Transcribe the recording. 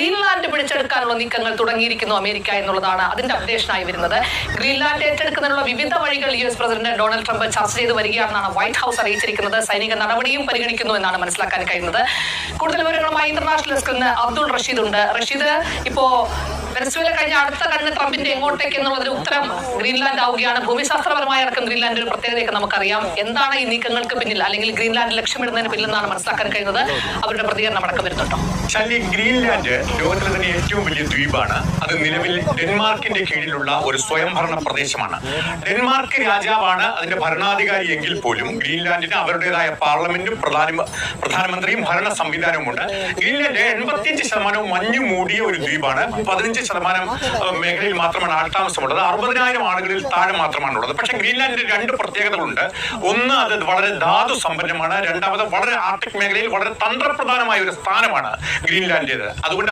Greenland പിടിച്ചെടുക്കാനുള്ള നീക്കങ്ങൾ തുടങ്ങിയിരിക്കുന്നു America എന്നുള്ളതാണ് അതിന്റെ അപ്ഡേഷനായി വരുന്നത്. ഗ്രീൻലാൻഡ് ഏറ്റെടുക്കുന്നതിനുള്ള വിവിധ വഴികൾ US പ്രസിഡന്റ് ഡൊണാൾഡ് ട്രംപ് ചർച്ച ചെയ്ത് വരികയാണെന്നാണ് വൈറ്റ് ഹൌസ് അറിയിച്ചിരിക്കുന്നത്. സൈനിക നടപടിയും പരിഗണിക്കുന്നു എന്നാണ് മനസ്സിലാക്കാൻ കഴിയുന്നത്. കൂടുതൽ വിവരങ്ങളുമായി ഇന്റർനാഷണൽ ഡെസ്കിൽ നിന്ന് അബ്ദുൾ റഷീദ് ഉണ്ട്. റഷീദ്, ഇപ്പോ വെനസ്വേല കഴിഞ്ഞ അടുത്ത കണ്ണ് ട്രംപിന്റെ എങ്ങോട്ടേക്ക് എന്നുള്ളതിന് ഉത്തരം ഗ്രീൻലാൻഡ് ആവുകയാണ്. ഭൂമിശാസ്ത്രപരമായ അടക്കം ഗ്രീൻലാൻഡ് ഒരു പ്രത്യേകതയൊക്കെ നമുക്കറിയാം. എന്താണ് ഈ നീക്കങ്ങൾക്ക് പിന്നിൽ, അല്ലെങ്കിൽ ഗ്രീൻലാൻഡ് ലക്ഷ്യമിടുന്നതിന് പിന്നിലെന്നാണ് മനസ്സിലാക്കാൻ കഴിയുന്നത്. അവരുടെ പ്രതികരണം അടക്കം വരുന്നുണ്ടോ? ഗ്രീൻലാൻഡ് ലോകത്തിലെ തന്നെ ഏറ്റവും വലിയ ദ്വീപാണ്. അത് നിലവിൽ ഡെൻമാർക്കിന്റെ കീഴിലുള്ള ഒരു സ്വയംഭരണ പ്രദേശമാണ്. ഡെൻമാർക്ക് രാജാവാണ് അതിന്റെ ഭരണാധികാരി എങ്കിൽ പോലും ഗ്രീൻലാൻഡിന് അവരുടേതായ പാർലമെന്റും പ്രധാനമന്ത്രിയും ഭരണ സംവിധാനവുമുണ്ട്. ഗ്രീൻലാൻഡ് 85% മഞ്ഞു മൂടിയ ഒരു ദ്വീപാണ്. 15% മേഖലയിൽ മാത്രമാണ് ആൾതാമസമുള്ളത്. 60,000 ആളുകളിൽ താഴെ മാത്രമാണുള്ളത്. പക്ഷെ ഗ്രീൻലാൻഡിന് 2 പ്രത്യേകതകളുണ്ട്. ഒന്ന്, അത് വളരെ ധാതു സമ്പന്നമാണ്. രണ്ടാമത്, വളരെ ആർട്ടിക് മേഖലയിൽ വളരെ തന്ത്രപ്രധാനമായ ഒരു സ്ഥാനമാണ് ഗ്രീൻലാൻഡിൻ്റേത്. അതുകൊണ്ട്